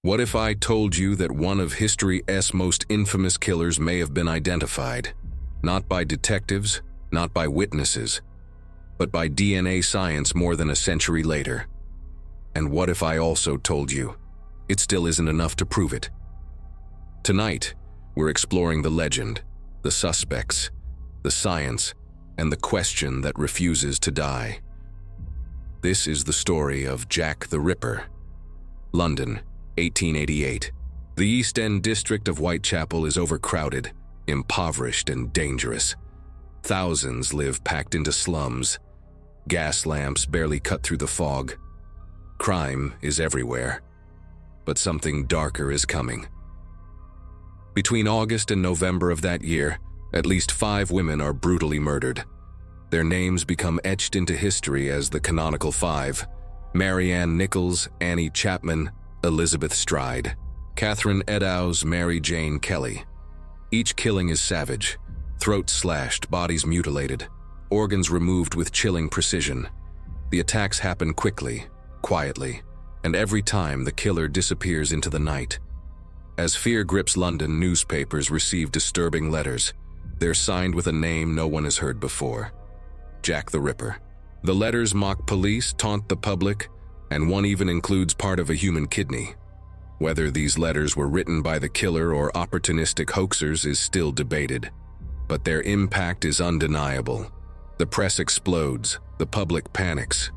What if I told you that one of history's most infamous killers may have been identified, not by detectives, not by witnesses, but by DNA science more than a century later? And what if I also told you it still isn't enough to prove it? Tonight, we're exploring the legend, the suspects, the science, and the question that refuses to die. This is the story of Jack the Ripper. London, 1888. The East End district of Whitechapel is overcrowded, impoverished, and dangerous. Thousands live packed into slums. Gas lamps barely cut through the fog. Crime is everywhere. But something darker is coming. Between August and November of that year, at least 5 women are brutally murdered. Their names become etched into history as the canonical 5: Mary Ann Nichols, Annie Chapman, Elizabeth Stride, Catherine Eddowes, Mary Jane Kelly. Each killing is savage: throats slashed, bodies mutilated, organs removed with chilling precision. The attacks happen quickly, quietly, and every time the killer disappears into the night. As fear grips London, newspapers receive disturbing letters. They're signed with a name no one has heard before: Jack the Ripper. The letters mock police, taunt the public, and one even includes part of a human kidney. Whether these letters were written by the killer or opportunistic hoaxers is still debated, but their impact is undeniable. The press explodes, the public panics.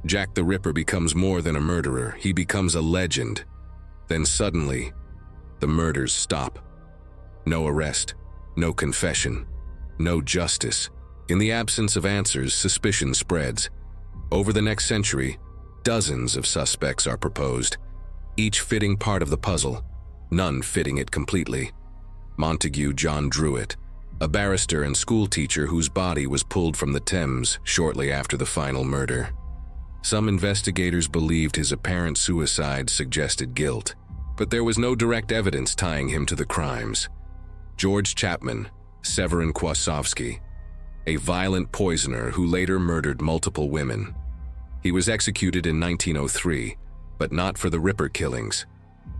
Jack the Ripper becomes more than a murderer, he becomes a legend. Then suddenly, the murders stop. No arrest, no confession, no justice. In the absence of answers, suspicion spreads. Over the next century, dozens of suspects are proposed, each fitting part of the puzzle, none fitting it completely. Montague John Druitt, a barrister and schoolteacher whose body was pulled from the Thames shortly after the final murder. Some investigators believed his apparent suicide suggested guilt, but there was no direct evidence tying him to the crimes. George Chapman, Severin Kwasowski, a violent poisoner who later murdered multiple women. He was executed in 1903, but not for the Ripper killings.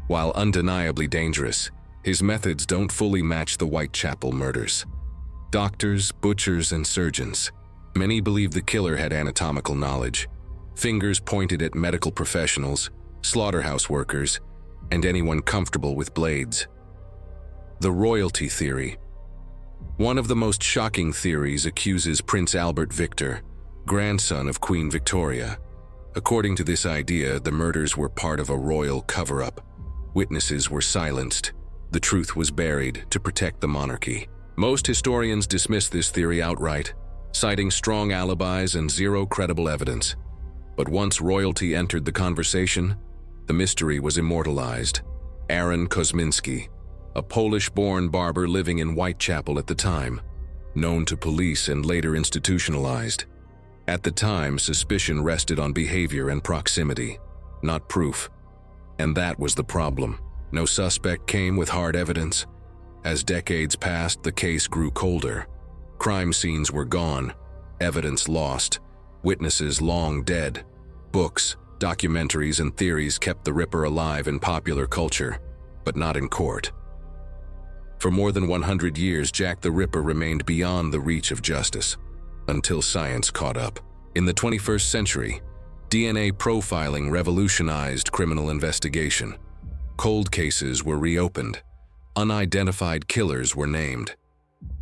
While undeniably dangerous, his methods don't fully match the Whitechapel murders. Doctors, butchers, and surgeons. Many believe the killer had anatomical knowledge. Fingers pointed at medical professionals, slaughterhouse workers, and anyone comfortable with blades. The royalty theory. One of the most shocking theories accuses Prince Albert Victor, grandson of Queen Victoria. According to this idea, the murders were part of a royal cover-up. Witnesses were silenced. The truth was buried to protect the monarchy. Most historians dismiss this theory outright, citing strong alibis and zero credible evidence. But once royalty entered the conversation, the mystery was immortalized. Aaron Kosminski, a Polish-born barber living in Whitechapel at the time, known to police and later institutionalized. At the time, suspicion rested on behavior and proximity, not proof. And that was the problem. No suspect came with hard evidence. As decades passed, the case grew colder. Crime scenes were gone, evidence lost, witnesses long dead. Books, documentaries, and theories kept the Ripper alive in popular culture, but not in court. For more than 100 years, Jack the Ripper remained beyond the reach of justice, until science caught up. In the 21st century, DNA profiling revolutionized criminal investigation. Cold cases were reopened. Unidentified killers were named.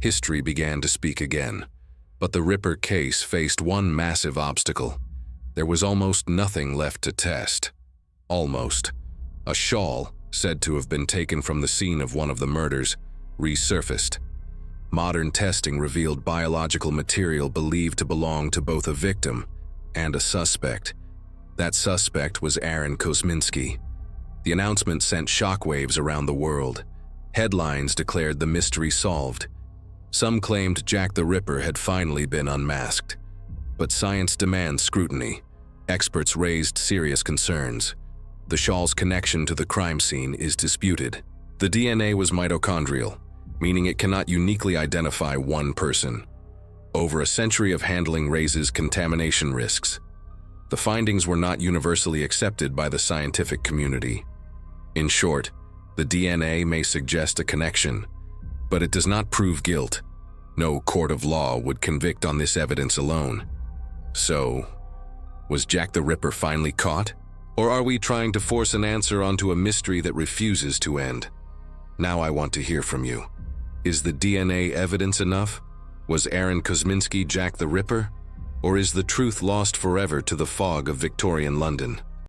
History began to speak again. But the Ripper case faced one massive obstacle. There was almost nothing left to test. Almost. A shawl, said to have been taken from the scene of one of the murders, resurfaced. Modern testing revealed biological material believed to belong to both a victim and a suspect. That suspect was Aaron Kosminski. The announcement sent shockwaves around the world. Headlines declared the mystery solved. Some claimed Jack the Ripper had finally been unmasked. But science demands scrutiny. Experts raised serious concerns. The shawl's connection to the crime scene is disputed. The DNA was mitochondrial, meaning it cannot uniquely identify one person. Over a century of handling raises contamination risks. The findings were not universally accepted by the scientific community. In short, the DNA may suggest a connection, but it does not prove guilt. No court of law would convict on this evidence alone. So, was Jack the Ripper finally caught? Or are we trying to force an answer onto a mystery that refuses to end? Now I want to hear from you. Is the DNA evidence enough? Was Aaron Kosminski Jack the Ripper? Or is the truth lost forever to the fog of Victorian London?